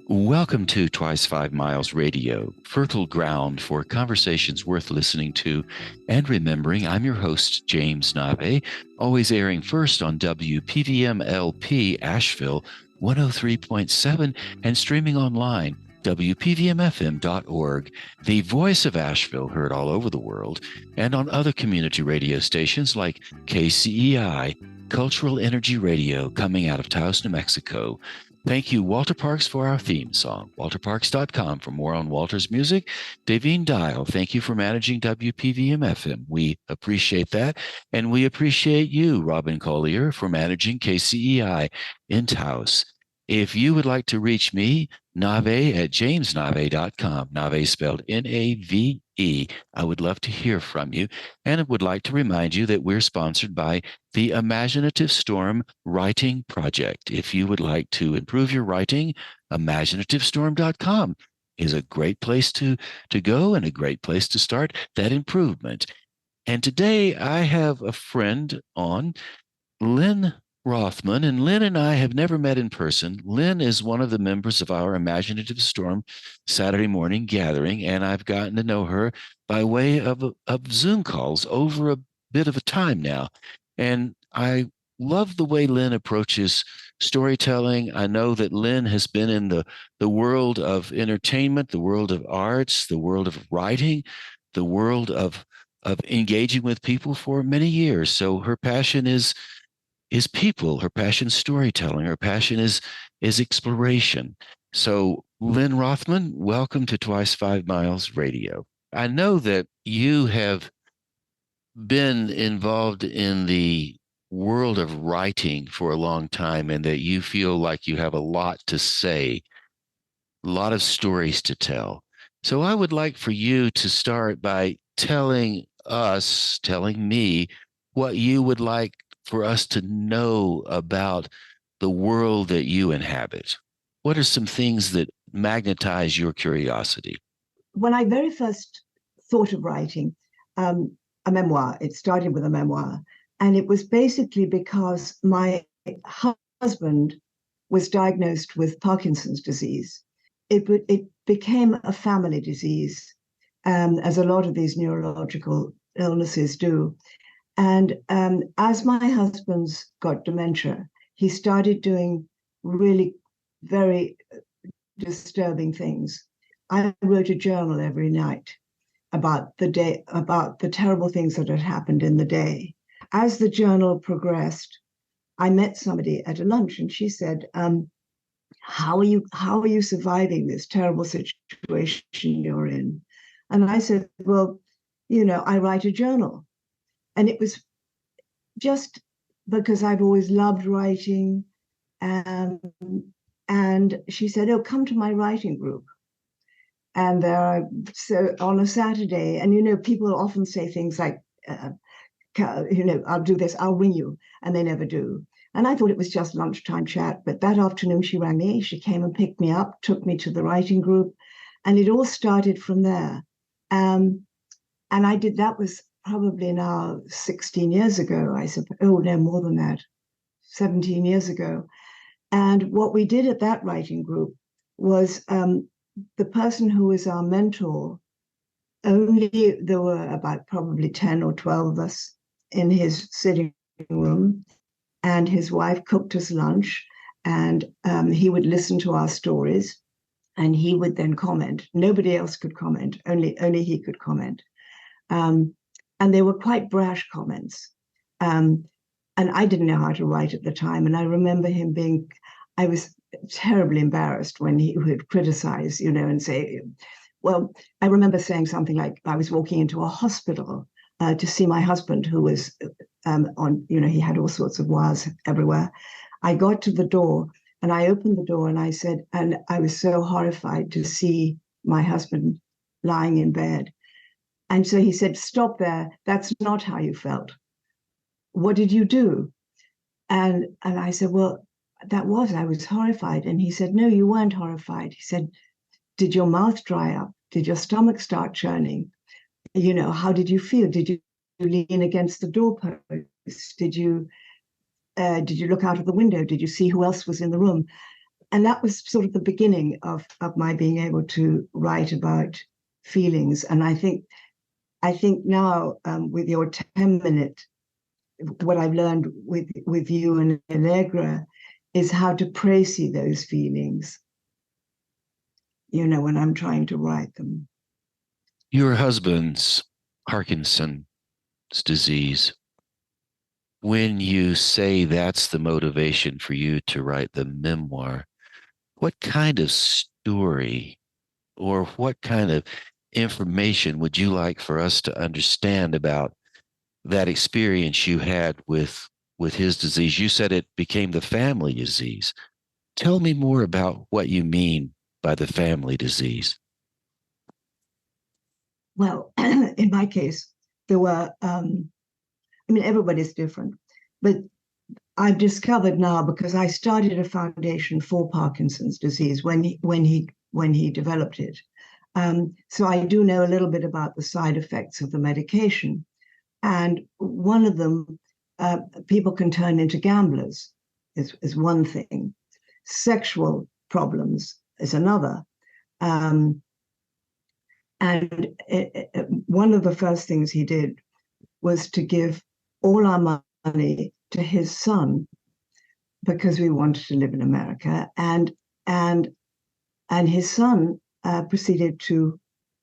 Welcome to Twice 5 Miles Radio, fertile ground for conversations worth listening to and remembering. I'm your host, James Navé, always airing first on WPVM LP Asheville 103.7 and streaming online, WPVMFM.org, the voice of Asheville, heard all over the world, and on other community radio stations like KCEI, Cultural Energy Radio, coming out of Taos, New Mexico. Thank you, Walter Parks, for our theme song. WalterParks.com for more on Walter's music. Davine Dial, thank you for managing WPVM FM. We appreciate that. And we appreciate you, Robin Collier, for managing KCEI in Taos. If you would like to reach me, Navé at jamesnavé.com. Navé spelled N-A-V-E. I would love to hear from you. And I would like to remind you that we're sponsored by the Imaginative Storm Writing Project. If you would like to improve your writing, imaginativestorm.com is a great place to go and a great place to start that improvement. And today I have a friend on, Lyn Rothman, and Lyn and I have never met in person. Lyn is one of the members of our Imaginative Storm Saturday morning gathering, and I've gotten to know her by way of Zoom calls over a bit of a time now. And I love the way Lyn approaches storytelling. I know that Lyn has been in the world of entertainment, the world of arts, the world of writing, the world of engaging with people for many years. So her passion is people, her passion is storytelling, her passion is exploration. So Lyn Rothman, welcome to Twice 5 Miles Radio. I know that you have been involved in the world of writing for a long time and that you feel like you have a lot to say, a lot of stories to tell. So I would like for you to start by telling me what you would like for us to know about the world that you inhabit. What are some things that magnetize your curiosity? When I very first thought of writing a memoir, it started with a memoir, and it was basically because my husband was diagnosed with Parkinson's disease. It became a family disease, as a lot of these neurological illnesses do. And as my husband's got dementia, he started doing really very disturbing things. I wrote a journal every night about the day, about the terrible things that had happened in the day. As the journal progressed, I met somebody at a lunch, and she said, how are you surviving this terrible situation you're in? And I said, well, I write a journal. And it was just because I've always loved writing. And she said, oh, come to my writing group. And so on a Saturday, and, people often say things like, I'll do this, I'll ring you. And they never do. And I thought it was just lunchtime chat. But that afternoon she rang me. She came and picked me up, took me to the writing group. And it all started from there. And that was probably now 16 years ago, I suppose. Oh, no, more than that, 17 years ago. And what we did at that writing group was the person who was our mentor, there were about probably 10 or 12 of us in his sitting room, and his wife cooked us lunch, and he would listen to our stories, and he would then comment. Nobody else could comment, only he could comment. And they were quite brash comments. And I didn't know how to write at the time. And I remember I was terribly embarrassed when he would criticize, and say, well, I remember saying something like, I was walking into a hospital to see my husband, who was he had all sorts of wires everywhere. I got to the door and I opened the door and I said, and I was so horrified to see my husband lying in bed. And so he said, stop there. That's not how you felt. What did you do? And I said, well, I was horrified. And he said, no, you weren't horrified. He said, did your mouth dry up? Did your stomach start churning? How did you feel? Did you lean against the doorpost? Did you look out of the window? Did you see who else was in the room? and that was sort of the beginning of my being able to write about feelings. And I think now, with your 10-minute, what I've learned with you and Allegra is how to précis those feelings, when I'm trying to write them. Your husband's Parkinson's disease, when you say that's the motivation for you to write the memoir, what kind of story or what kind of information would you like for us to understand about that experience you had with his disease? You said it became the family disease. Tell me more about what you mean by the family disease. Well, in my case, there were, everybody's different, but I've discovered now, because I started a foundation for Parkinson's disease when he developed it. So I do know a little bit about the side effects of the medication. And one of them, people can turn into gamblers, is one thing. Sexual problems is another. And one of the first things he did was to give all our money to his son, because we wanted to live in America. And his son proceeded to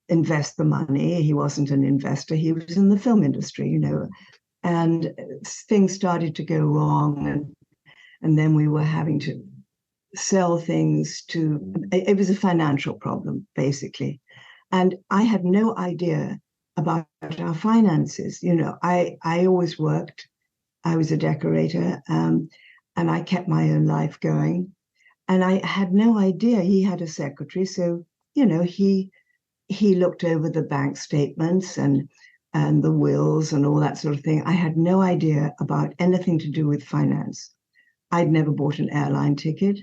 invest the money. He wasn't an investor. He was in the film industry, and things started to go wrong. And then we were having to sell things it was a financial problem, basically. And I had no idea about our finances. I always worked. I was a decorator, and I kept my own life going. And I had no idea he had a secretary. So, he looked over the bank statements and the wills and all that sort of thing. I had no idea about anything to do with finance. I'd never bought an airline ticket.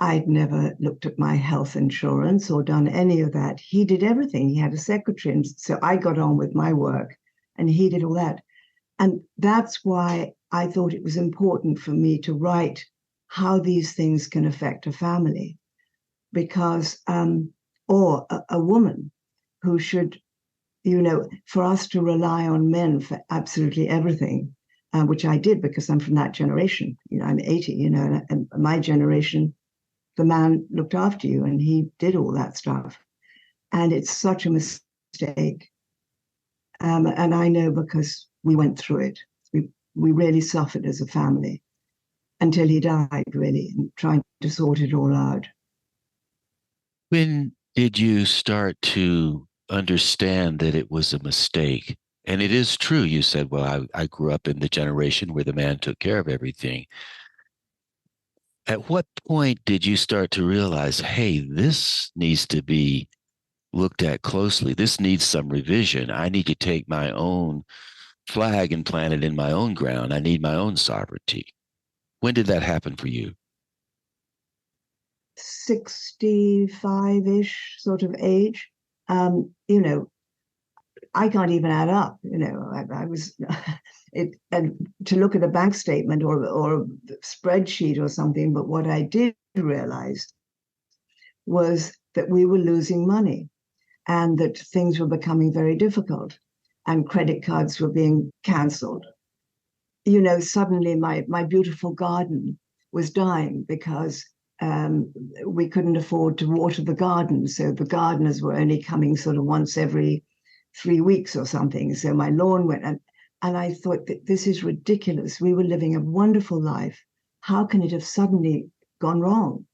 I'd never looked at my health insurance or done any of that. He did everything. He had a secretary. And so I got on with my work and he did all that. And that's why I thought it was important for me to write how these things can affect a family. Because, or a woman who should, for us to rely on men for absolutely everything, which I did because I'm from that generation. I'm 80, and my generation, the man looked after you and he did all that stuff. And it's such a mistake. And I know because we went through it. We really suffered as a family until he died, really, and trying to sort it all out. When did you start to understand that it was a mistake? And it is true, you said, well, I grew up in the generation where the man took care of everything. At what point did you start to realize, hey, this needs to be looked at closely? This needs some revision. I need to take my own flag and plant it in my own ground. I need my own sovereignty. When did that happen for you? 65-ish sort of age. I can't even add up. I was and to look at a bank statement or a spreadsheet or something. But what I did realize was that we were losing money and that things were becoming very difficult and credit cards were being cancelled. Suddenly my beautiful garden was dying because we couldn't afford to water the garden. So the gardeners were only coming sort of once every 3 weeks or something. So my lawn went, and I thought that this is ridiculous. We were living a wonderful life. How can it have suddenly gone wrong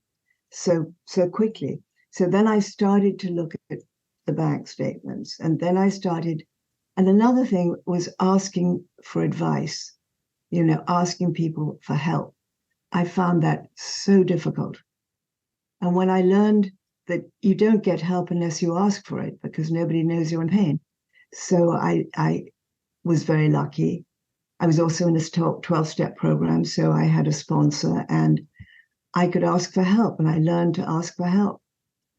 so quickly? So then I started to look at the bank statements, and then and another thing was asking for advice, asking people for help. I found that so difficult. And when I learned that you don't get help unless you ask for it, because nobody knows you're in pain. So I was very lucky. I was also in a 12-step program, so I had a sponsor and I could ask for help, and I learned to ask for help.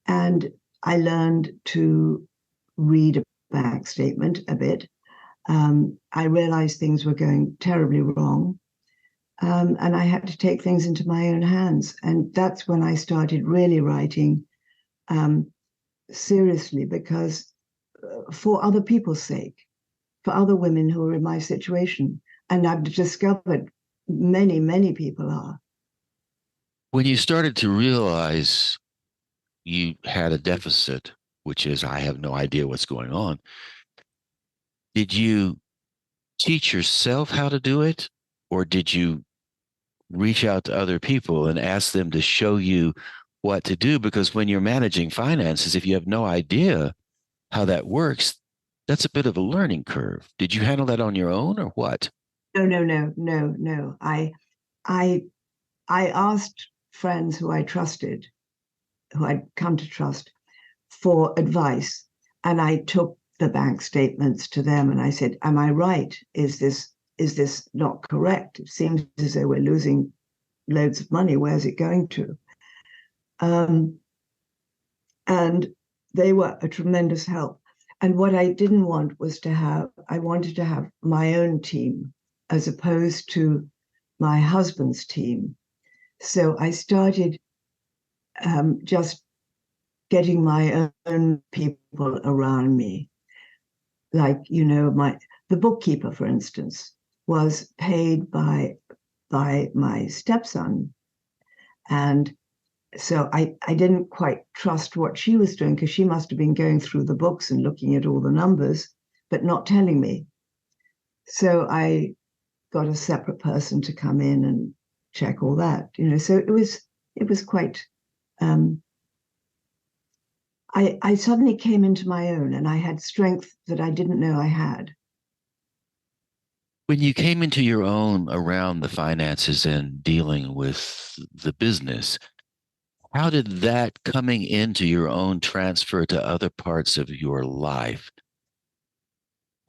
And I learned to read a bank statement a bit. I realized things were going terribly wrong. And I had to take things into my own hands. And that's when I started really writing seriously, because for other people's sake, for other women who are in my situation. And I've discovered many, many people are. When you started to realize you had a deficit, which is I have no idea what's going on, did you teach yourself how to do it? Or did you reach out to other people and ask them to show you what to do? Because when you're managing finances, if you have no idea how that works, that's a bit of a learning curve. Did you handle that on your own or what? No, no, no, no, no. I, I asked friends who I trusted, who I'd come to trust, for advice, and I took the bank statements to them, and I said, "Am I right? Is this not correct? It seems as though we're losing loads of money. Where's it going to?" Um, and they were a tremendous help. And what I didn't want was I wanted to have my own team as opposed to my husband's team. So I started just getting my own people around me. Like, the bookkeeper, for instance, was paid by my stepson. And so I didn't quite trust what she was doing, because she must have been going through the books and looking at all the numbers, but not telling me. So I got a separate person to come in and check all that. So it was quite. I suddenly came into my own, and I had strength that I didn't know I had. When you came into your own around the finances and dealing with the business, how did that coming into your own transfer to other parts of your life?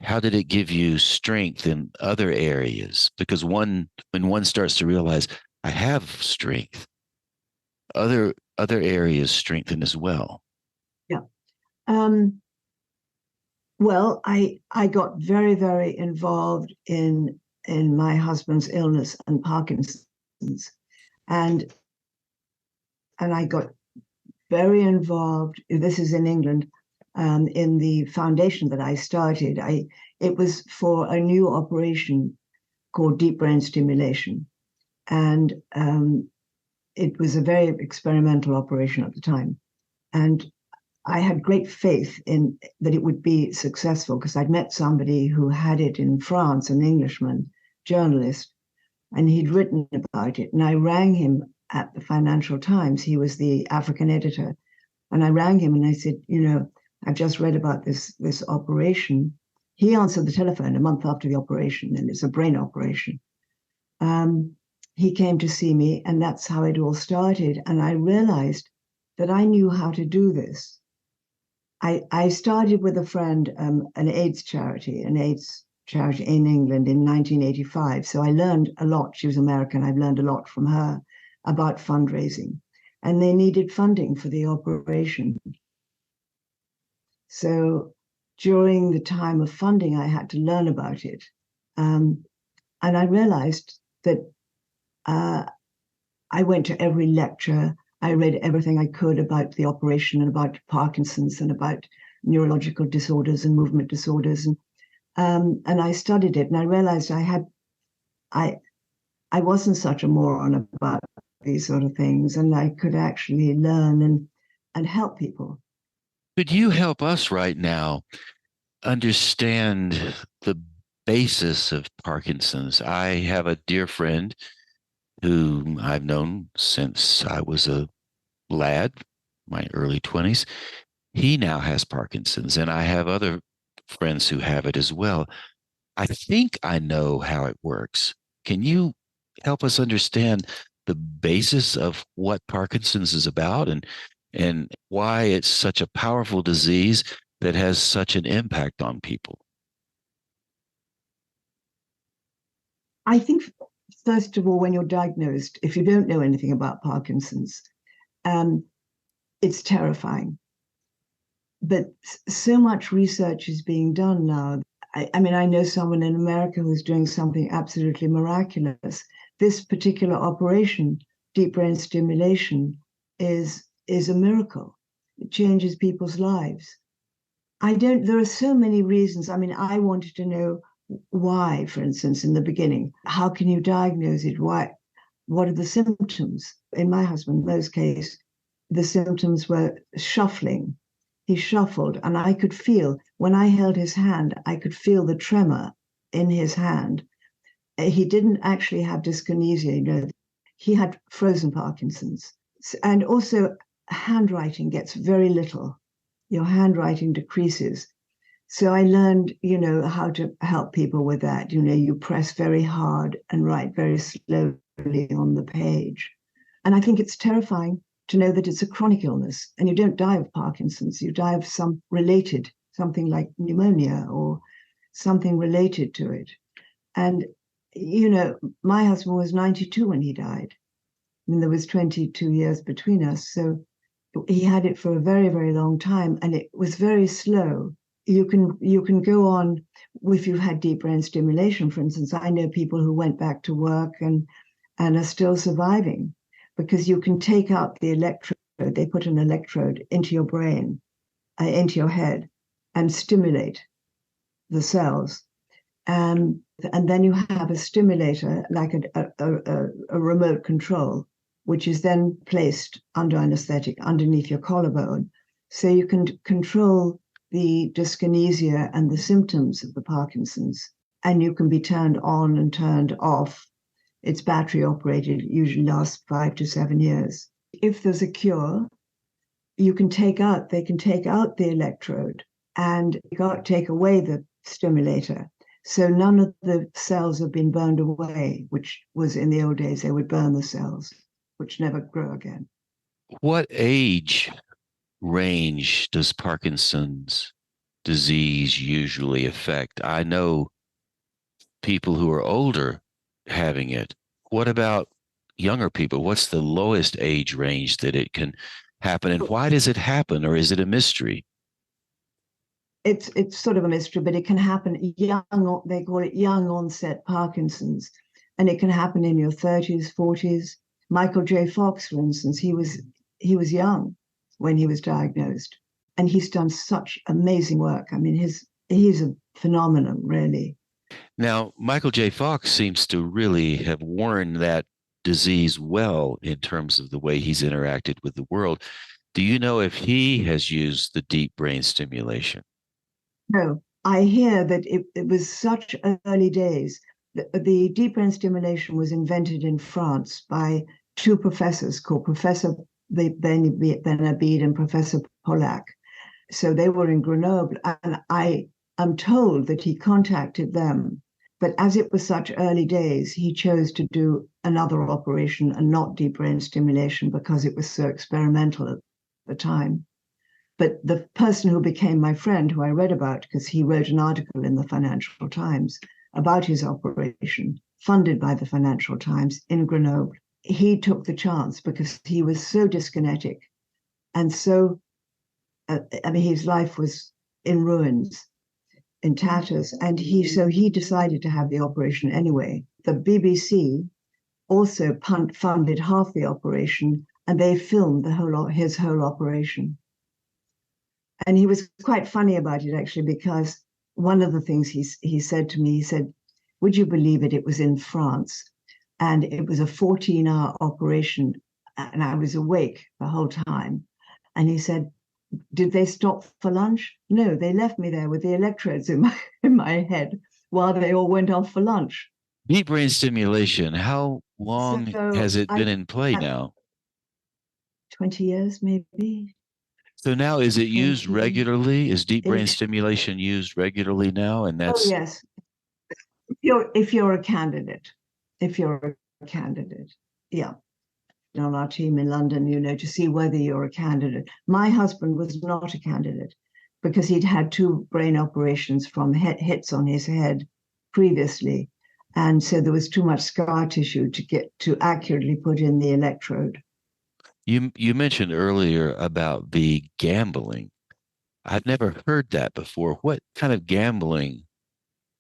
How did it give you strength in other areas? Because when one starts to realize I have strength, other areas strengthen as well. Yeah. Well, I got very, very involved in my husband's illness and Parkinson's, and I got very involved. This is in England, in the foundation that I started. It was for a new operation called deep brain stimulation, and it was a very experimental operation at the time, and I had great faith in that it would be successful, because I'd met somebody who had it in France, an Englishman journalist, and he'd written about it. And I rang him at the Financial Times. He was the African editor. And I rang him and I said, I've just read about this operation. He answered the telephone a month after the operation, and it's a brain operation. He came to see me, and that's how it all started. And I realized that I knew how to do this. I started with a friend, an AIDS charity in England in 1985. So I learned a lot. She was American. I've learned a lot from her about fundraising. And they needed funding for the operation. So during the time of funding, I had to learn about it. And I realized that I went to every lecture. I read everything I could about the operation and about Parkinson's and about neurological disorders and movement disorders. And I studied it, and I realized I wasn't such a moron about these sort of things, and I could actually learn and help people. Could you help us right now understand the basis of Parkinson's? I have a dear friend whom I've known since I was a lad, my early 20s. He now has Parkinson's, and I have other friends who have it as well. I think I know how it works. Can you help us understand the basis of what Parkinson's is about and why it's such a powerful disease that has such an impact on people? I think, first of all, when you're diagnosed, if you don't know anything about Parkinson's, um, it's terrifying. But so much research is being done now. I mean, I know someone in America who's doing something absolutely miraculous. this particular operation, deep brain stimulation, is a miracle. It changes people's lives. There are so many reasons. I mean, I wanted to know why, for instance, in the beginning. How can you diagnose it? Why? What are the symptoms? In my husband's case, the symptoms were shuffling. He shuffled, and I could feel, when I held his hand, I could feel the tremor in his hand. He didn't actually have dyskinesia, he had frozen Parkinson's. And also, handwriting gets very little. Your handwriting decreases. So I learned, how to help people with that. You press very hard and write very slowly on the page. And I think it's terrifying to know that it's a chronic illness and you don't die of Parkinson's. You die of something like pneumonia or something related to it. And, my husband was 92 when he died. I mean, there was 22 years between us. So he had it for a very, very long time, and it was very slow. You can go on if you've had deep brain stimulation, for instance. I know people who went back to work and are still surviving because you can take out the electrode. They put an electrode into your brain, into your head, and stimulate the cells. And then you have a stimulator, like a remote control, which is then placed under anesthetic underneath your collarbone. So you can control the dyskinesia and the symptoms of the Parkinson's, and you can be turned on and turned off. It's battery operated, usually lasts 5 to 7 years. If there's a cure, they can take out the electrode and take away the stimulator. So none of the cells have been burned away, which was in the old days, they would burn the cells, which never grow again. What age range does Parkinson's disease usually affect? I know people who are older having it. What about younger people? What's the lowest age range that it can happen, and why does it happen, or is it a mystery? It's sort of a mystery, but it can happen young. They call it young onset Parkinson's, and it can happen in your 30s, 40s. Michael J. Fox, for instance, he was young when he was diagnosed, and he's done such amazing work. I mean, he's a phenomenon, really. Now, Michael J. Fox seems to really have worn that disease well in terms of the way he's interacted with the world. Do you know if he has used the deep brain stimulation? No, I hear that it was such early days. The deep brain stimulation was invented in France by two professors called Professor Benabid and Professor Pollack. So they were in Grenoble, and I am told that he contacted them. But as it was such early days, he chose to do another operation and not deep brain stimulation because it was so experimental at the time. But the person who became my friend, who I read about, because he wrote an article in the Financial Times about his operation, funded by the Financial Times in Grenoble, he took the chance because he was so dyskinetic and so, his life was in ruins, in tatters, and he decided to have the operation anyway. The BBC also funded half the operation, and they filmed his whole operation. And he was quite funny about it, actually, because one of the things he said to me, he said, would you believe it? It was in France, and it was a 14-hour operation, and I was awake the whole time. And he said, did they stop for lunch? No, they left me there with the electrodes in my head while they all went off for lunch. Deep brain stimulation, how long has it been in play now? 20 years, maybe. So now is it used regularly? Is deep brain stimulation used regularly now? And that's yes. If you're a candidate, yeah. On our team in London, to see whether you're a candidate. My husband was not a candidate because he'd had 2 brain operations from hits on his head previously. And so there was too much scar tissue to get to accurately put in the electrode. You mentioned earlier about the gambling. I've never heard that before. What kind of gambling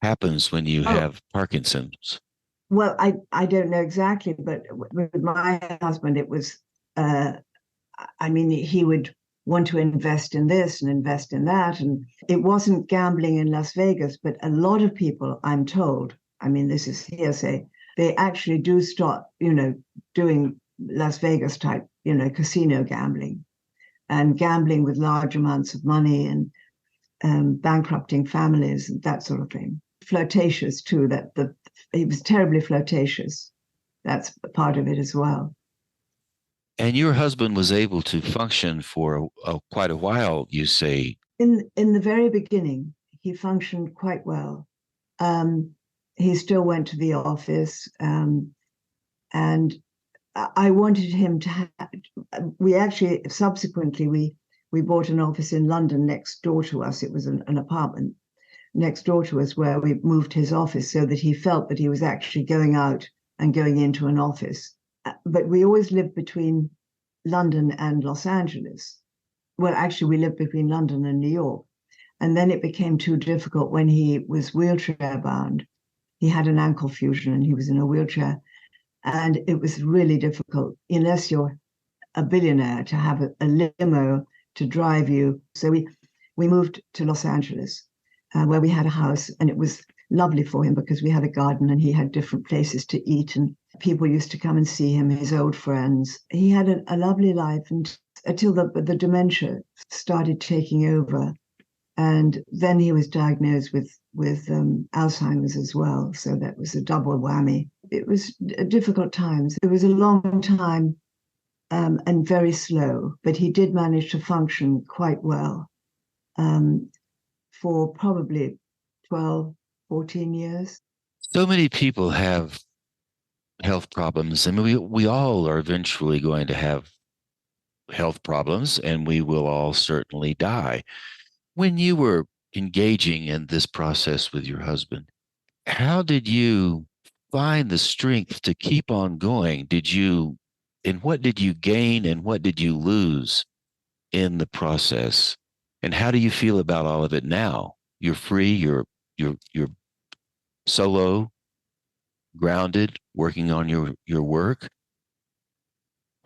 happens when you have Parkinson's? Well, I don't know exactly, but with my husband, it was, I mean, he would want to invest in this and invest in that. And it wasn't gambling in Las Vegas, but a lot of people, I'm told, I mean, this is hearsay, they actually do start, doing Las Vegas type, casino gambling and gambling with large amounts of money and bankrupting families and that sort of thing. Flirtatious too, he was terribly flirtatious. That's part of it as well. And your husband was able to function for quite a while, you say. In the very beginning, he functioned quite well. Um, he still went to the office, and I wanted him to have. We actually subsequently we bought an office in London next door to us. It was an apartment next door to us where we moved his office so that he felt that he was actually going out and going into an office. But we always lived between London and Los Angeles. Well, actually, we lived between London and New York. And then it became too difficult when he was wheelchair bound. He had an ankle fusion and he was in a wheelchair. And it was really difficult, unless you're a billionaire, to have a limo to drive you. So we moved to Los Angeles, where we had a house, and it was lovely for him because we had a garden and he had different places to eat, and people used to come and see him, his old friends. He had a lovely life until the dementia started taking over. And then he was diagnosed with Alzheimer's as well. So that was a double whammy. It was difficult times. It was a long time and very slow, but he did manage to function quite well for probably 12, 14 years. So many people have health problems. I mean, we all are eventually going to have health problems, and we will all certainly die. When you were engaging in this process with your husband, how did you find the strength to keep on going? And what did you gain and what did you lose in the process? And how do you feel about all of it now? You're free, you're solo, grounded, working on your work.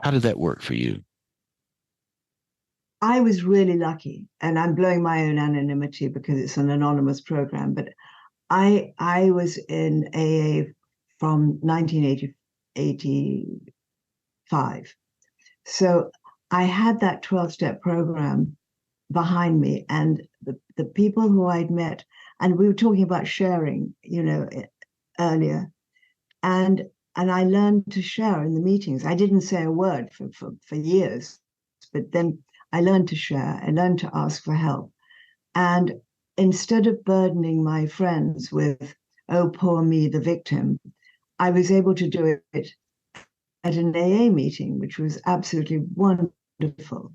How did that work for you? I was really lucky, and I'm blowing my own anonymity because it's an anonymous program, but I was in AA from 1985. So I had that 12-step program behind me, and the people who I'd met, and we were talking about sharing, earlier, and I learned to share in the meetings. I didn't say a word for years, but then I learned to share. I learned to ask for help. And instead of burdening my friends with, oh, poor me, the victim, I was able to do it at an AA meeting, which was absolutely wonderful,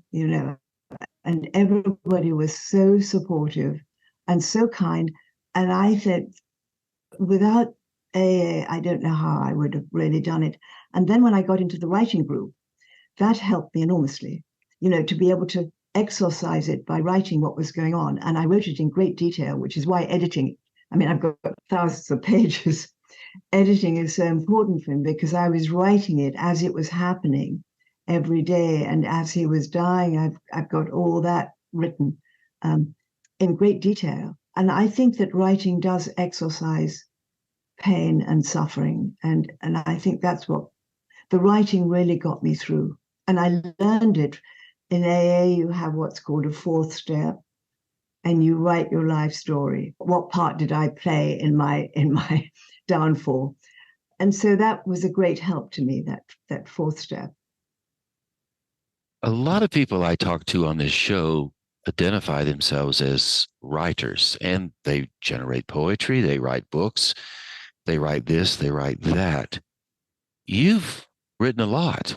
and everybody was so supportive and so kind. And I said, without AA, I don't know how I would have really done it. And then when I got into the writing group, that helped me enormously, to be able to exorcise it by writing what was going on. And I wrote it in great detail, which is why editing, I mean, I've got thousands of pages. Editing is so important for me because I was writing it as it was happening every day. And as he was dying, I've got all that written in great detail. And I think that writing does exorcise pain and suffering. And I think that's what the writing really got me through. And I learned it. In AA, you have what's called a fourth step, and you write your life story. What part did I play in my downfall? And so that was a great help to me, that fourth step. A lot of people I talk to on this show identify themselves as writers, and they generate poetry, they write books, they write this, they write that. You've written a lot.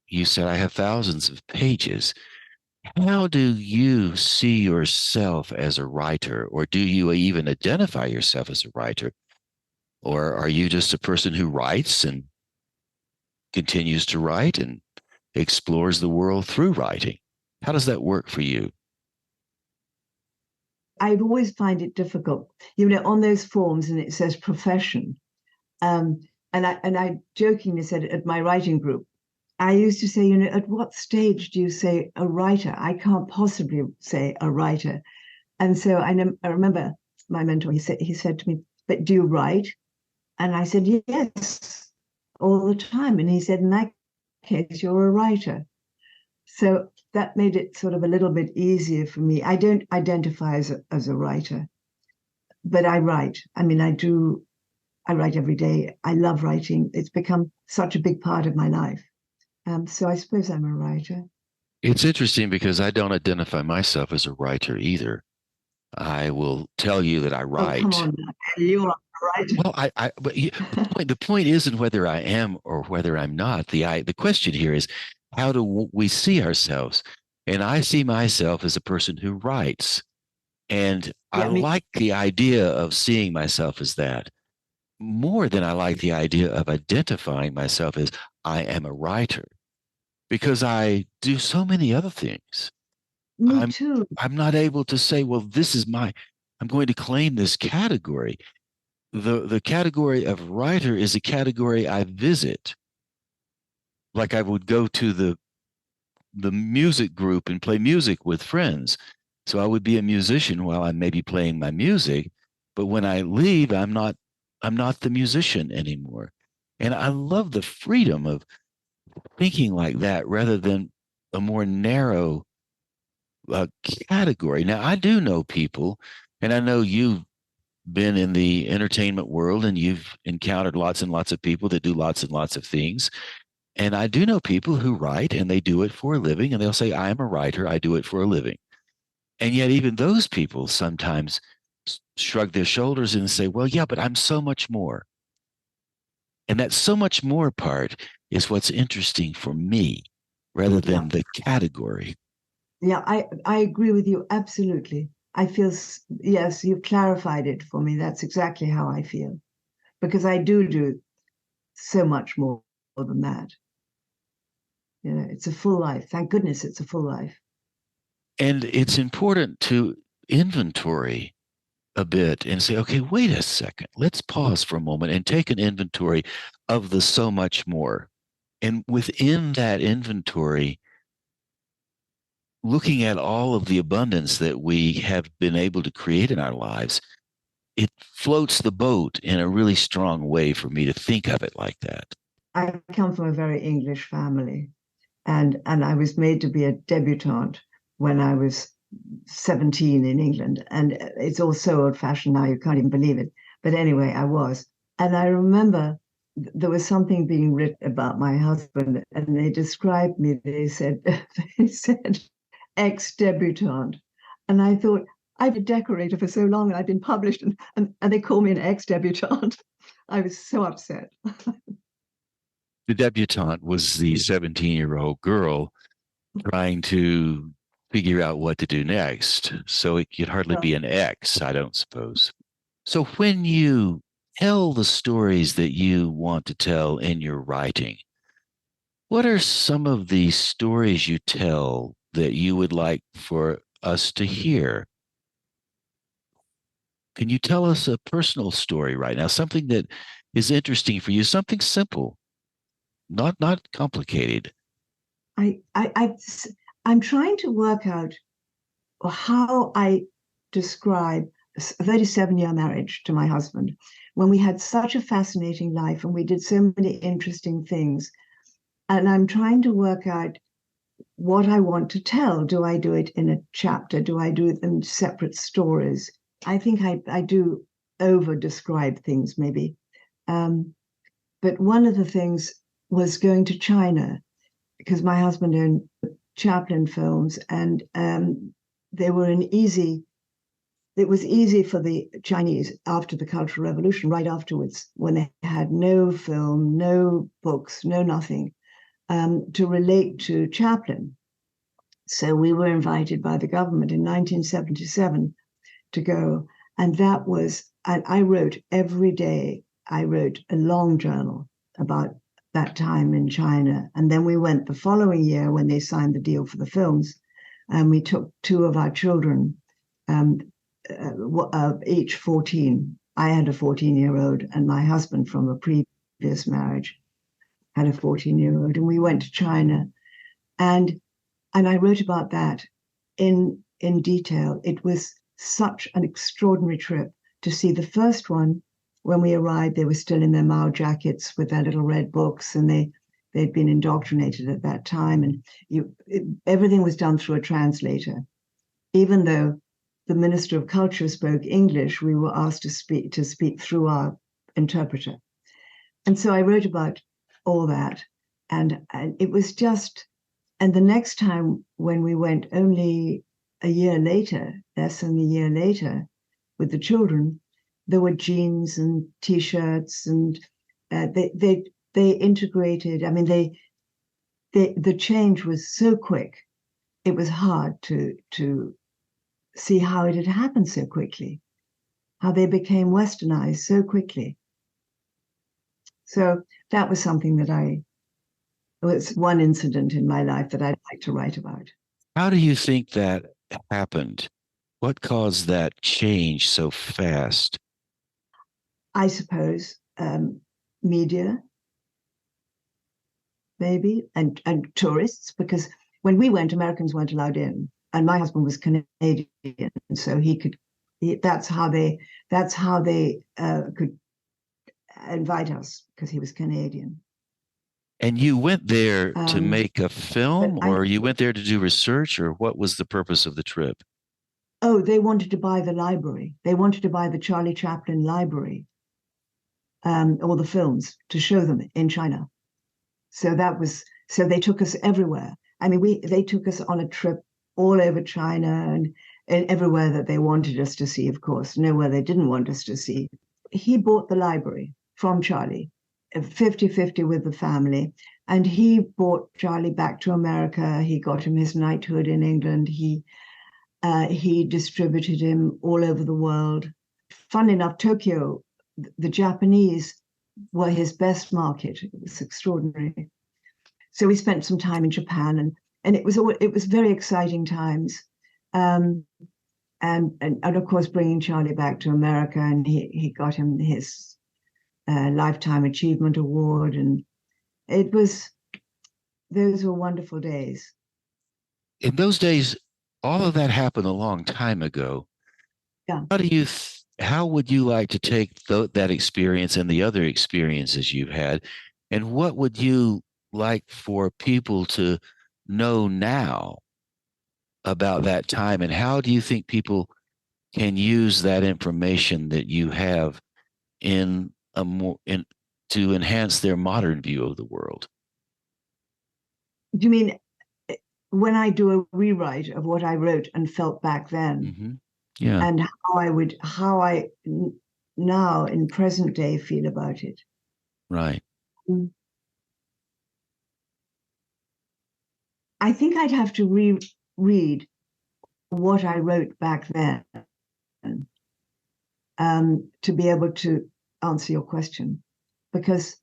You said I have thousands of pages. How do you see yourself as a writer, or do you even identify yourself as a writer? Or are you just a person who writes and continues to write and explores the world through writing? How does that work for you? I've always find it difficult, on those forms, and it says profession. And I jokingly said at my writing group, I used to say, at what stage do you say a writer? I can't possibly say a writer. And so I remember my mentor, he said to me, but do you write? And I said, yes, all the time. And he said, in that case, you're a writer. So that made it sort of a little bit easier for me. I don't identify as a writer, but I write. I mean, I write every day. I love writing. It's become such a big part of my life. So I suppose I'm a writer. It's interesting because I don't identify myself as a writer either. I will tell you that I Oh, come write. on now. You're a writer. Well, but the point isn't whether I am or whether I'm not. The question here is, how do we see ourselves? And I see myself as a person who writes. And I Yeah, me. like the idea of seeing myself as that more than I like the idea of identifying myself as I am a writer because I do so many other things. Me I'm too. I'm not able to say, well, I'm going to claim this category. The category of writer is a category I visit. Like I would go to the music group and play music with friends. So I would be a musician while I'm maybe playing my music, but when I leave, I'm not the musician anymore. And I love the freedom of thinking like that rather than a more narrow category. Now, I do know people, and I know you've been in the entertainment world and you've encountered lots and lots of people that do lots and lots of things. And I do know people who write and they do it for a living and they'll say, I'm a writer, I do it for a living. And yet, even those people sometimes shrug their shoulders and say, well, yeah, but I'm so much more. And that so much more part is what's interesting for me rather Yeah. than the category. Yeah, I agree with you absolutely. I feel, yes, you've clarified it for me. That's exactly how I feel because I do so much more than that. It's a full life. Thank goodness it's a full life. And it's important to inventory a bit and say, okay, wait a second. Let's pause for a moment and take an inventory of the so much more. And within that inventory, looking at all of the abundance that we have been able to create in our lives, it floats the boat in a really strong way for me to think of it like that. I come from a very English family, and I was made to be a debutante when I was 17 in England. And it's all so old fashioned now, you can't even believe it. But anyway, I was. And I remember there was something being written about my husband, and they described me. They said, they said, ex debutante. And I thought, I've been a decorator for so long and I've been published, and they call me an ex debutante. I was so upset. The debutante was the 17-year-old girl trying to figure out what to do next. So it could hardly be an ex, I don't suppose. So when you tell the stories that you want to tell in your writing, what are some of the stories you tell that you would like for us to hear? Can you tell us a personal story right now, something that is interesting for you, something simple, not complicated? I, I, I, I'm trying to work out how I describe a 37-year marriage to my husband when we had such a fascinating life and we did so many interesting things. And I'm trying to work out what I want to tell. Do I do it in a chapter? Do I do it in separate stories? I think I do over describe things maybe. But one of the things was going to China because my husband owned Chaplin Films, and they were it was easy for the Chinese after the Cultural Revolution, right afterwards, when they had no film, no books, no nothing, to relate to Chaplin. So we were invited by the government in 1977 to go. And I wrote every day, I wrote a long journal about that time in China. And then we went the following year when they signed the deal for the films, and we took two of our children, each 14, I had a 14-year-old, and my husband from a previous marriage had a 14-year-old, and we went to China. And I wrote about that in detail. It was such an extraordinary trip to see the first one. When we arrived, they were still in their Mao jackets with their little red books, and they'd been indoctrinated at that time. And everything was done through a translator. Even though the Minister of Culture spoke English, we were asked to speak through our interpreter. And so I wrote about all that. And it was just, and the next time when we went, only a year later, less than a year later, with the children, there were jeans and T-shirts, and they integrated. I mean, the change was so quick. It was hard to see how it had happened so quickly, how they became westernized so quickly. So that was something that it was one incident in my life that I'd like to write about. How do you think that happened? What caused that change so fast? I suppose media, maybe, and tourists, because when we went, Americans weren't allowed in, and my husband was Canadian, so that's how they could invite us, because he was Canadian. And you went there to make a film, or you went there to do research, or what was the purpose of the trip? Oh, they wanted to buy the library. They wanted to buy the Charlie Chaplin library, all the films, to show them in China. So they took us everywhere. I mean, they took us on a trip all over China and everywhere that they wanted us to see, of course, nowhere they didn't want us to see. He bought the library from Charlie, 50-50 with the family. And he brought Charlie back to America. He got him his knighthood in England. He distributed him all over the world. Fun enough, Tokyo, the Japanese were his best market. It was extraordinary. So we spent some time in Japan, and it was very exciting times. And of course, bringing Charlie back to America, and he got him his Lifetime Achievement Award, and those were wonderful days. In those days, all of that happened a long time ago. Yeah. How would you like to take that experience and the other experiences you've had, and what would you like for people to know now about that time, and how do you think people can use that information that you have to enhance their modern view of the world? Do you mean when I do a rewrite of what I wrote and felt back then? Mm-hmm. Yeah. And how I now in present day feel about it. Right. I think I'd have to reread what I wrote back then to be able to answer your question, because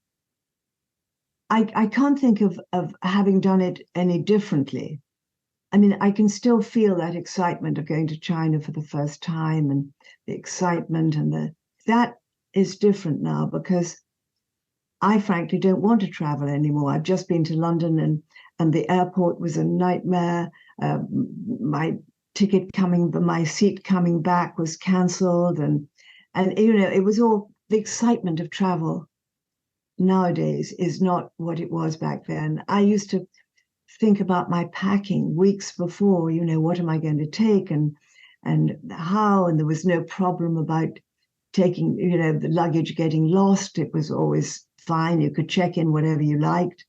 I can't think of having done it any differently. I mean, I can still feel that excitement of going to China for the first time, and the excitement, and that is different now, because I frankly don't want to travel anymore. I've just been to London, and the airport was a nightmare. My seat coming back was cancelled, and it was all, the excitement of travel nowadays is not what it was back then. I used to think about my packing weeks before, what am I going to take and how, and there was no problem about taking, the luggage getting lost. It was always fine. You could check in whatever you liked.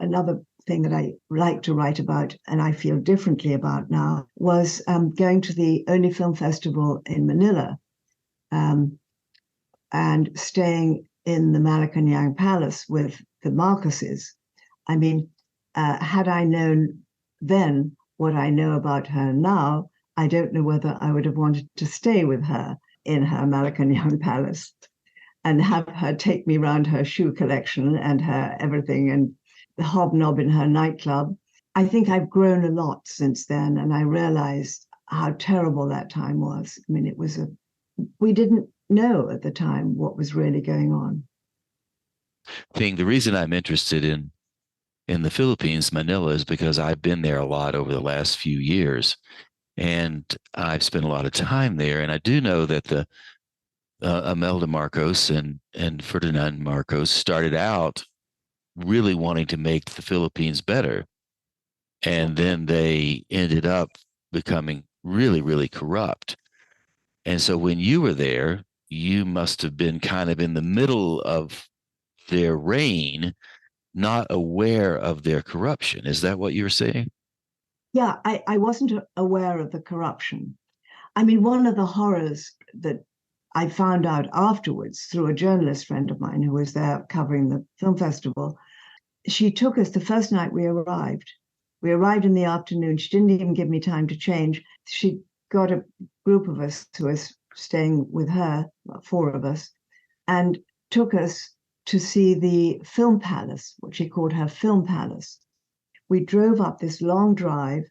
Another thing that I like to write about, and I feel differently about now, was going to the Only Film Festival in Manila and staying in the Malacanang Palace with the Marcoses. I mean, had I known then what I know about her now, I don't know whether I would have wanted to stay with her in her Malacanang Palace and have her take me around her shoe collection and her everything, and the hobnob in her nightclub. I think I've grown a lot since then, and I realized how terrible that time was. I mean, we didn't know at the time what was really going on. The reason I'm interested in the Philippines, Manila, is because I've been there a lot over the last few years, and I've spent a lot of time there. And I do know that the Imelda Marcos and Ferdinand Marcos started out really wanting to make the Philippines better, and then they ended up becoming really, really corrupt. And so when you were there, you must have been kind of in the middle of their reign, not aware of their corruption. Is that what you're saying? Yeah, I wasn't aware of the corruption. I mean, one of the horrors that I found out afterwards through a journalist friend of mine who was there covering the film festival. She took us the first night we arrived. We arrived in the afternoon. She didn't even give me time to change. She got a group of us who was staying with her, about four of us, and took us to see the film palace, what she called her film palace. We drove up this long drive,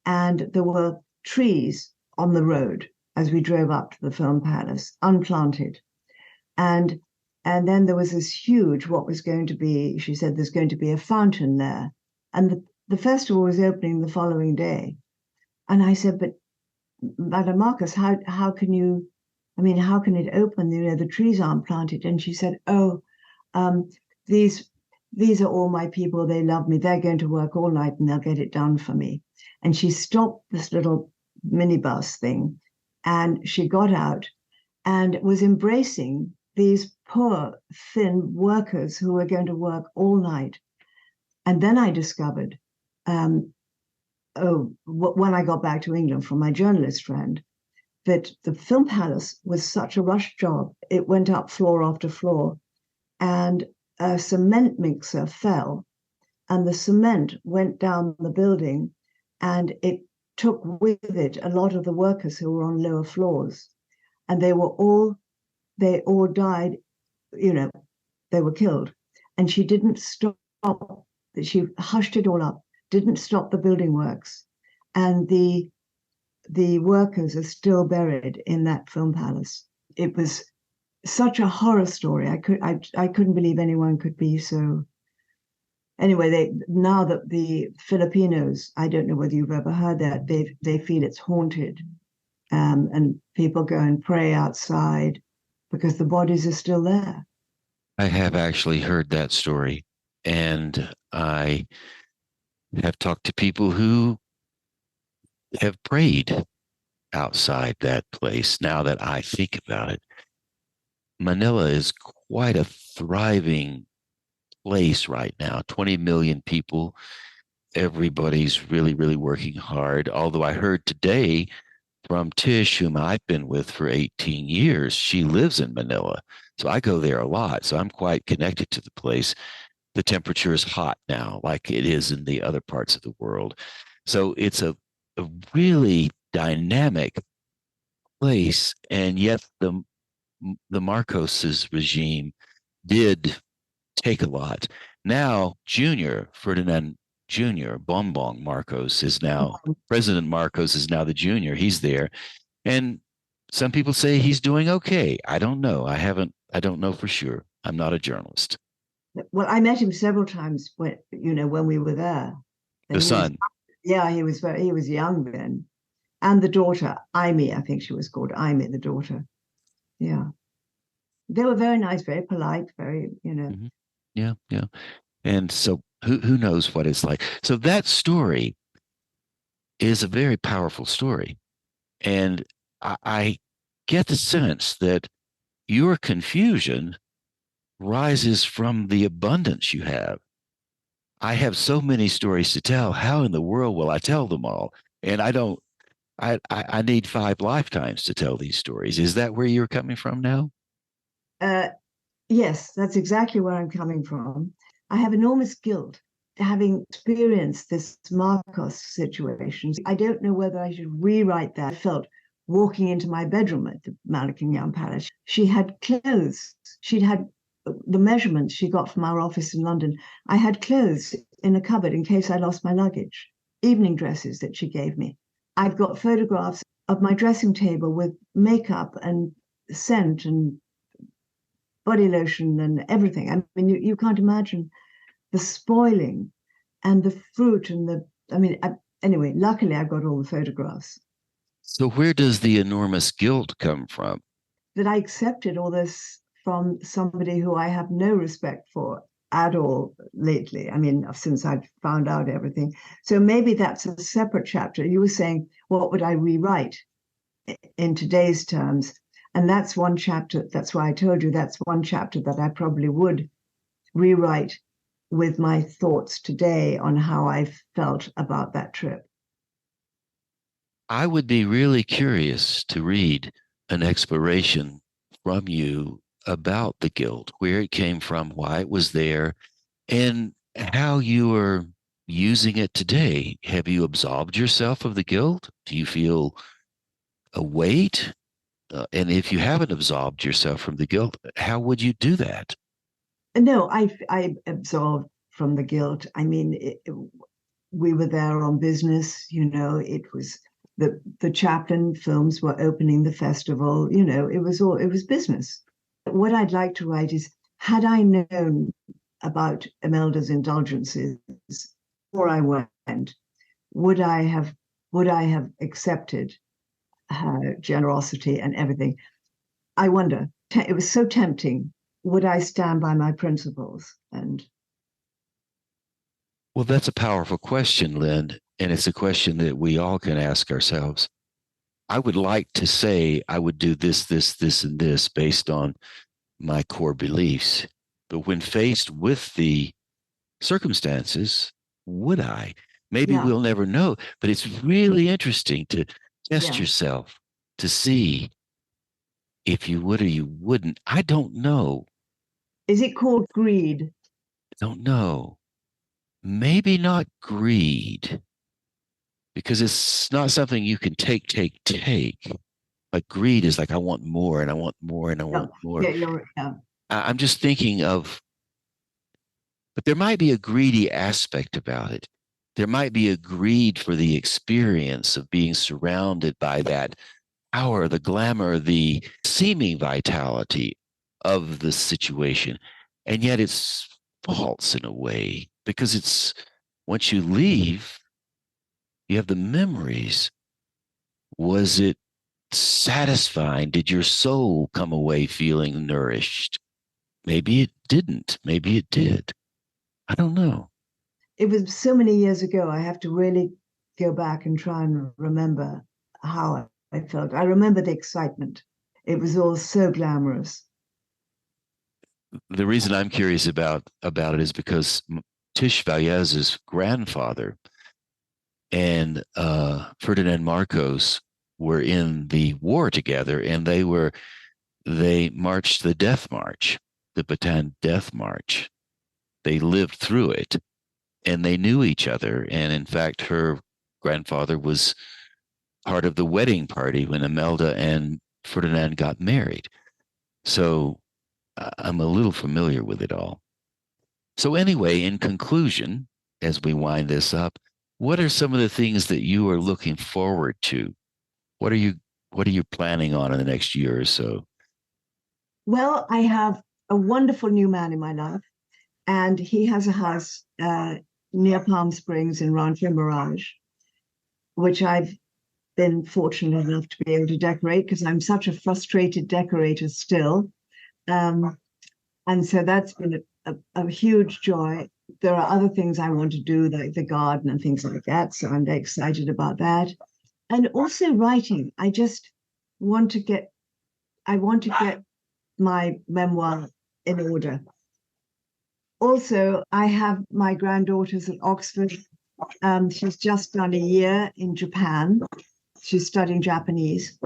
and there were trees on the road as we drove up to the film palace, unplanted. And and then there was this huge, what was going to be, she said, there's going to be a fountain there. And the festival was opening the following day. And I said, but Madam Marcos, how can you, I mean, how can it open? You know, the trees aren't planted. And she said, oh, um, these these are all my people. They love me. They're going to work all night and they'll get it done for me. And she stopped this little minibus thing and she got out and was embracing these poor, thin workers who were going to work all night. And then I discovered, when I got back to England from my journalist friend, that the film palace was such a rush job. It went up floor after floor, and a cement mixer fell, and the cement went down the building, and it took with it a lot of the workers who were on lower floors, and they all died, you know, they were killed. And she didn't stop, she hushed it all up, didn't stop the building works. And the workers are still buried in that film palace. It was such a horror story. I couldn't believe anyone could be so. Anyway, now that the Filipinos, I don't know whether you've ever heard that, they feel it's haunted, and people go and pray outside because the bodies are still there. I have actually heard that story, and I have talked to people who have prayed outside that place. Now that I think about it, Manila is quite a thriving place right now. 20 million people. Everybody's really, really working hard. Although I heard today from Tish, whom I've been with for 18 years, she lives in Manila. So I go there a lot. So I'm quite connected to the place. The temperature is hot now, like it is in the other parts of the world. So it's a really dynamic place. And yet the Marcos's regime did take a lot. Now, Junior, Ferdinand Junior, Bongbong Marcos is now, President Marcos is now the junior. He's there. And some people say he's doing okay. I don't know. I don't know for sure. I'm not a journalist. Well, I met him several times when we were there. The And son. he was young then. And the daughter, Amy, I think she was called Amy, the daughter. Yeah. They were very nice, very polite, very. Mhm. Yeah, yeah. And so who knows what it's like. So that story is a very powerful story. And I get the sense that your confusion rises from the abundance you have. I have so many stories to tell. How in the world will I tell them all? And I don't, I need 5 lifetimes to tell these stories. Is that where you're coming from now? Uh, yes, that's exactly where I'm coming from. I have enormous guilt having experienced this Marcos situation. I don't know whether I should rewrite that. I felt walking into my bedroom at the Malacanang Palace. She had clothes. She'd had the measurements she got from our office in London. I had clothes in a cupboard in case I lost my luggage, evening dresses that she gave me. I've got photographs of my dressing table with makeup and scent and body lotion and everything. I mean, you can't imagine the spoiling and the fruit and anyway, luckily I got all the photographs. So where does the enormous guilt come from? That I accepted all this from somebody who I have no respect for at all lately. I mean, since I'd found out everything. So maybe that's a separate chapter. You were saying, what would I rewrite in today's terms? And that's one chapter. That's why I told you that's one chapter that I probably would rewrite with my thoughts today on how I felt about that trip. I would be really curious to read an exploration from you about the guilt, where it came from, why it was there, and how you are using it today. Have you absolved yourself of the guilt? Do you feel a weight? And if you haven't absolved yourself from the guilt, how would you do that? No, I absolved from the guilt. I mean, we were there on business. It was the Chaplin films were opening the festival. It was business. What I'd like to write is, had I known about Imelda's indulgences before I went, would I have accepted her generosity and everything? I wonder. It was so tempting. Would I stand by my principles? And Well, that's a powerful question, Lyn, and it's a question that we all can ask ourselves. I would like to say I would do this, this, this, and this based on my core beliefs. But when faced with the circumstances, would I? Maybe yeah, we'll never know, but it's really interesting to test yeah. yourself to see if you would or you wouldn't. I don't know. Is it called greed? I don't know. Maybe not greed, because it's not something you can take. Like greed is like, I want more and I want more and I Yeah, want more. yeah, yeah. I'm just thinking of, but there might be a greedy aspect about it. There might be a greed for the experience of being surrounded by that power, the glamour, the seeming vitality of the situation. And yet it's false in a way, because it's, once you leave, you have the memories. Was it satisfying? Did your soul come away feeling nourished? Maybe it didn't. Maybe it did. I don't know. It was so many years ago. I have to really go back and try and remember how I felt. I remember the excitement. It was all so glamorous. The reason I'm curious about it is because Tish Valles' grandfather and Ferdinand Marcos were in the war together, and they marched the Death March, the Bataan Death March. They lived through it, and they knew each other. And in fact, her grandfather was part of the wedding party when Imelda and Ferdinand got married. So I'm a little familiar with it all. So anyway, in conclusion, as we wind this up, what are some of the things that you are looking forward to? What are you planning on in the next year or so? Well, I have a wonderful new man in my life, and he has a house near Palm Springs in Rancho Mirage, which I've been fortunate enough to be able to decorate because I'm such a frustrated decorator still. And so that's been a huge joy. There are other things I want to do, like the garden and things like that. So I'm very excited about that. And also writing. I want to get my memoir in order. Also, I have my granddaughters at Oxford. She's just done a year in Japan. She's studying Japanese,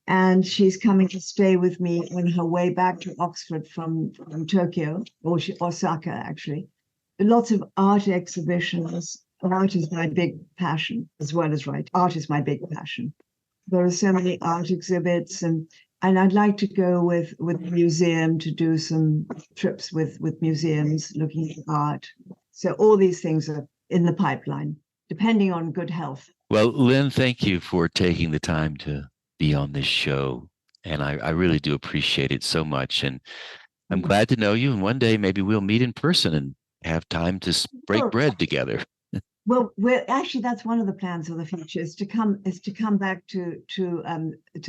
and she's coming to stay with me on her way back to Oxford from Tokyo, or Osaka, actually. Lots of art exhibitions. Art is my big passion, as well as writing. Art is my big passion. There are so many art exhibits, and I'd like to go with the museum to do some trips with museums looking at art. So all these things are in the pipeline, depending on good health. Well, Lyn, thank you for taking the time to be on this show. And I really do appreciate it so much. And I'm glad to know you. And one day maybe we'll meet in person and have time to break Well, bread together. we're actually, that's one of the plans for the future, is to come back to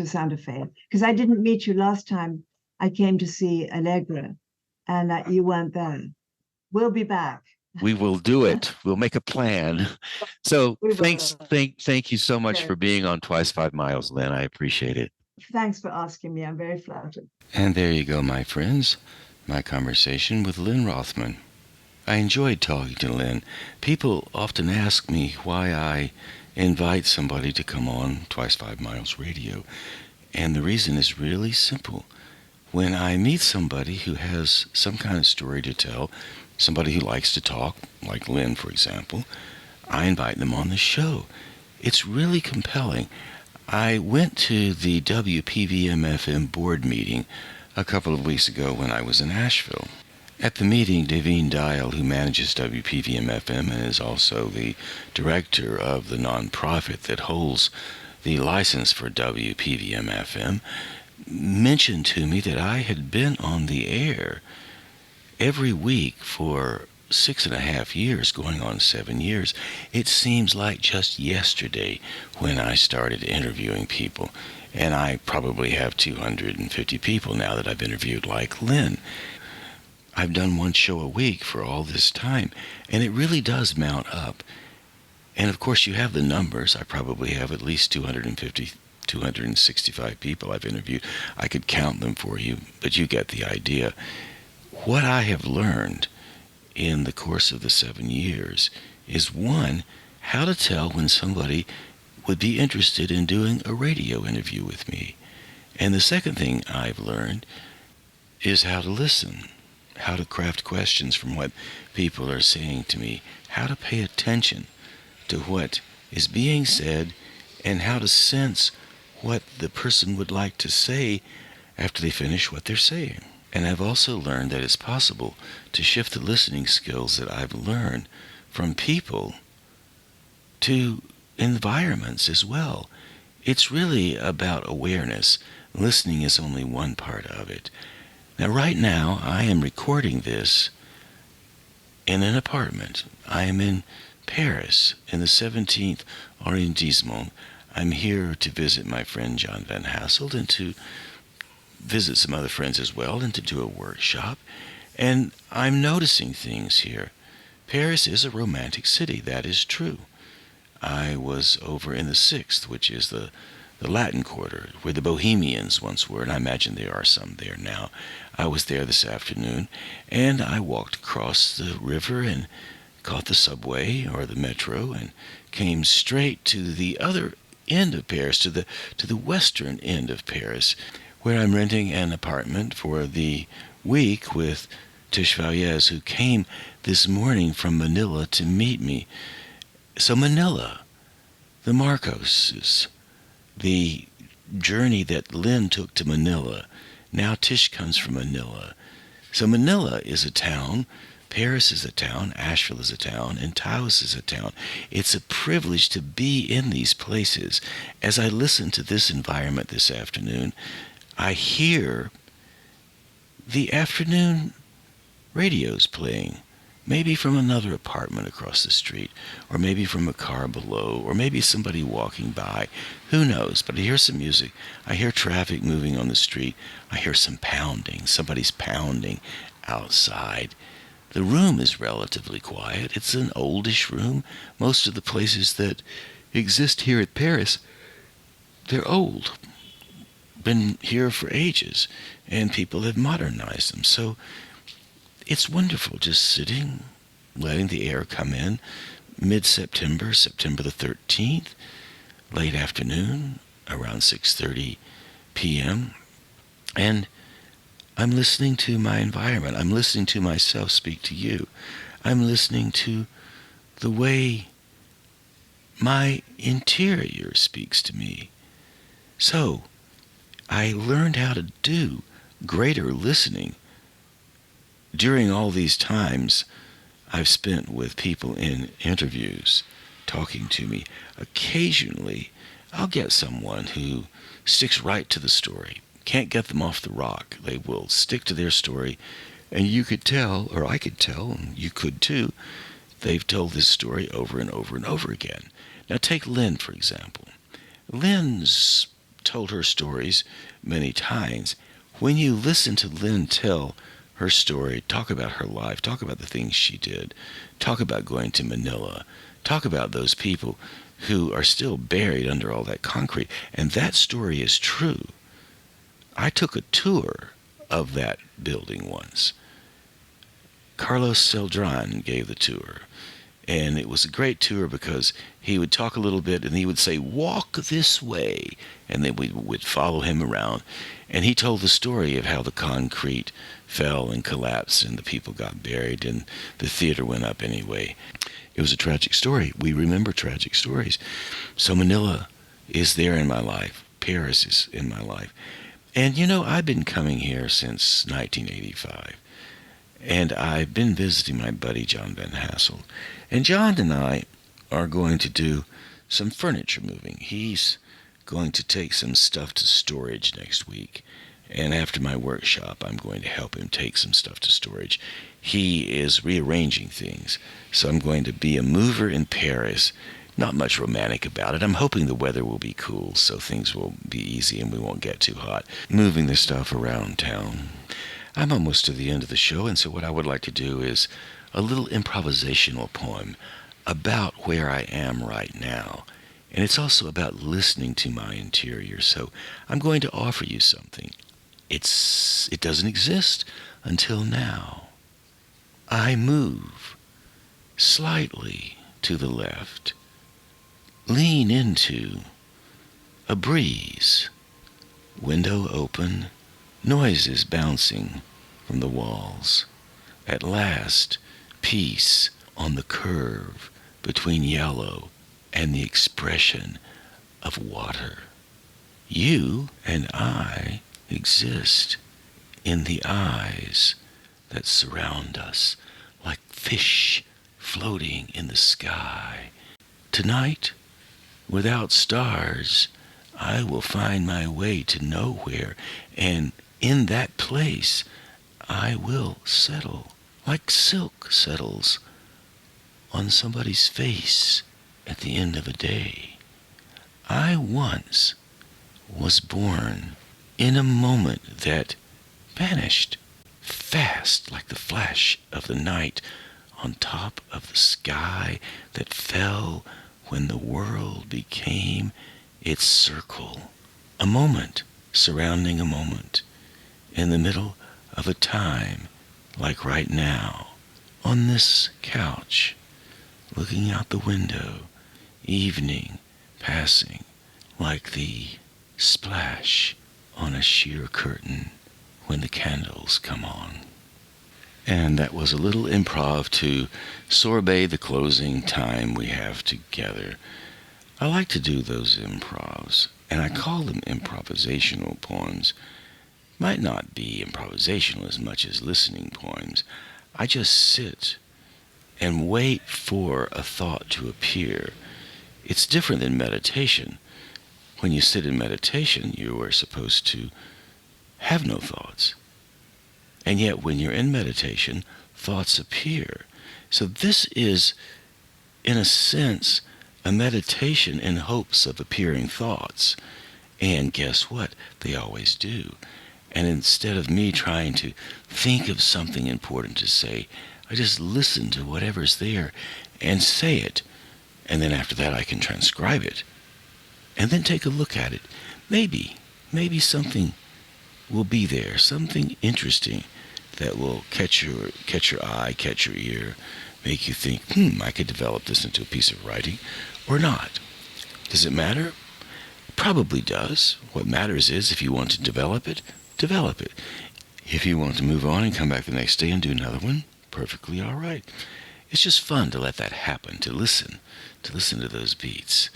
Santa Fe, because I didn't meet you last time I came to see Allegra, and you weren't there. We'll be back. We will do it. We'll make a plan. So We will. thank you so much Yeah. for being on Twice 5 Miles, Lyn. I appreciate it. Thanks for asking me. I'm very flattered. And there you go, my friends. My conversation with Lyn Rothman. I enjoyed talking to Lyn. People often ask me why I invite somebody to come on Twice 5 Miles Radio. And the reason is really simple. When I meet somebody who has some kind of story to tell, somebody who likes to talk, like Lyn, for example, I invite them on the show. It's really compelling. I went to the WPVM-FM board meeting a couple of weeks ago when I was in Asheville. At the meeting, Daveen Dial, who manages WPVM-FM and is also the director of the nonprofit that holds the license for WPVM-FM, mentioned to me that I had been on the air every week for 6.5 years, going on 7 years. It seems like just yesterday when I started interviewing people, and I probably have 250 people now that I've interviewed like Lyn. I've done one show a week for all this time, and it really does mount up. And of course, you have the numbers. I probably have at least 250, 265 people I've interviewed. I could count them for you, but you get the idea. What I have learned in the course of the 7 years is, one, how to tell when somebody would be interested in doing a radio interview with me. And the second thing I've learned is how to listen, how to craft questions from what people are saying to me, how to pay attention to what is being said, and how to sense what the person would like to say after they finish what they're saying. And I've also learned that it's possible to shift the listening skills that I've learned from people to environments as well. It's really about awareness. Listening is only one part of it. Now, right now, I am recording this in an apartment. I am in Paris, in the 17th arrondissement. I'm here to visit my friend John Van Hasselt and to visit some other friends as well and to do a workshop. And I'm noticing things here. Paris is a romantic city, that is true. I was over in the 6th, which is the Latin Quarter, where the Bohemians once were, and I imagine there are some there now. I was there this afternoon, and I walked across the river and caught the subway or the metro and came straight to the other end of Paris, to the western end of Paris, where I'm renting an apartment for the week with Tish Valyez, who came this morning from Manila to meet me. So Manila, the Marcoses, the journey that Lyn took to Manila. Now Tish comes from Manila. So Manila is a town, Paris is a town, Asheville is a town, and Taos is a town. It's a privilege to be in these places. As I listen to this environment this afternoon, I hear the afternoon radios playing, maybe from another apartment across the street, or maybe from a car below, or maybe somebody walking by. Who knows? But I hear some music. I hear traffic moving on the street. I hear some pounding. Somebody's pounding outside. The room is relatively quiet. It's an oldish room. Most of the places that exist here at Paris, they're old. Been here for ages, and people have modernized them. So it's wonderful just sitting, letting the air come in, mid-September, September the 13th, late afternoon, around 6:30 p.m., and I'm listening to my environment. I'm listening to myself speak to you. I'm listening to the way my interior speaks to me. So I learned how to do greater listening during all these times I've spent with people in interviews talking to me. Occasionally, I'll get someone who sticks right to the story. can't get them off the rock. They will stick to their story, and you could tell, or I could tell, and you could too, they've told this story over and over and over again. Now take Lyn, for example. Lyn's told her stories many times. When you listen to Lyn tell her story, talk about her life, talk about the things she did, talk about going to Manila, talk about those people who are still buried under all that concrete, and that story is true. I took a tour of that building once. Carlos Celdran gave the tour, and it was a great tour because he would talk a little bit and he would say, walk this way, and then we would follow him around, and he told the story of how the concrete fell and collapsed and the people got buried and the theater went up anyway. It was a tragic story. We remember tragic stories. So Manila is there in my life. Paris is in my life. And you know, I've been coming here since 1985. And I've been visiting my buddy John Van Hassel. And John and I are going to do some furniture moving. He's going to take some stuff to storage next week. And after my workshop, I'm going to help him take some stuff to storage. He is rearranging things. So I'm going to be a mover in Paris. Not much romantic about it. I'm hoping the weather will be cool so things will be easy and we won't get too hot. Moving the stuff around town. I'm almost to the end of the show, and so what I would like to do is a little improvisational poem about where I am right now. And it's also about listening to my interior. So I'm going to offer you something. It doesn't exist until now. I move slightly to the left. Lean into a breeze. Window open. Noises bouncing from the walls. At last, peace on the curve between yellow and the expression of water. You and I exist in the eyes that surround us like fish floating in the sky. Tonight, without stars, I will find my way to nowhere, and in that place I will settle like silk settles on somebody's face at the end of a day. I once was born in a moment that vanished fast like the flash of the night on top of the sky that fell when the world became its circle. A moment surrounding a moment in the middle of a time like right now on this couch looking out the window, evening passing like the splash on a sheer curtain when the candles come on. And that was a little improv to sorbet the closing time we have together. I like to do those improvs, and I call them improvisational poems. Might not be improvisational as much as listening poems. I just sit and wait for a thought to appear. It's different than meditation. When you sit in meditation, you are supposed to have no thoughts. And yet when you're in meditation, thoughts appear. So this is, in a sense, a meditation in hopes of appearing thoughts. And guess what? They always do. And instead of me trying to think of something important to say, I just listen to whatever's there and say it. And then after that I can transcribe it. And then take a look at it. Maybe something will be there, something interesting that will catch your eye, catch your ear, make you think, I could develop this into a piece of writing, or not. Does it matter? Probably does. What matters is if you want to develop it, develop it. If you want to move on and come back the next day and do another one, perfectly all right. It's just fun to let that happen, to listen to those beats.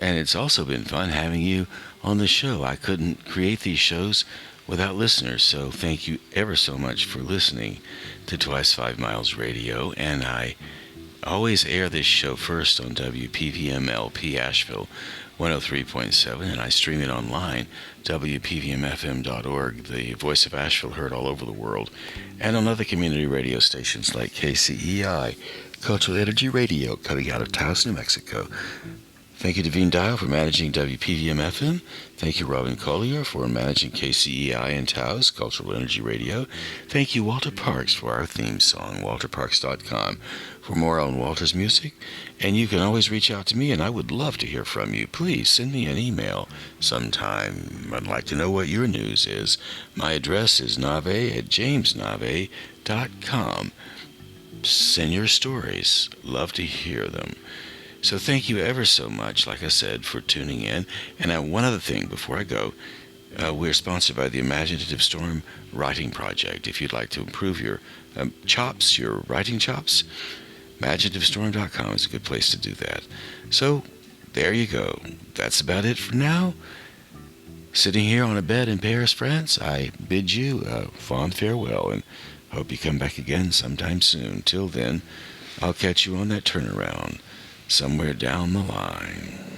And it's also been fun having you on the show. I couldn't create these shows without listeners, so thank you ever so much for listening to Twice 5 Miles Radio, and I always air this show first on WPVM-LP Asheville 103.7, and I stream it online, WPVMFM.org, the voice of Asheville heard all over the world, and on other community radio stations like KCEI, Cultural Energy Radio, coming out of Taos, New Mexico. Thank you, Devine Dial, for managing WPVM-FM. Thank you, Robin Collier, for managing KCEI in Taos, Cultural Energy Radio. Thank you, Walter Parks, for our theme song, walterparks.com. For more on Walter's music, and you can always reach out to me, and I would love to hear from you. Please send me an email sometime. I'd like to know what your news is. My address is navé@jamesnavé.com. Send your stories. Love to hear them. So thank you ever so much, like I said, for tuning in. And one other thing before I go, we're sponsored by the Imaginative Storm Writing Project. If you'd like to improve your chops, your writing chops, imaginativestorm.com is a good place to do that. So there you go. That's about it for now. Sitting here on a bed in Paris, France, I bid you a fond farewell and hope you come back again sometime soon. Till then, I'll catch you on that turnaround somewhere down the line.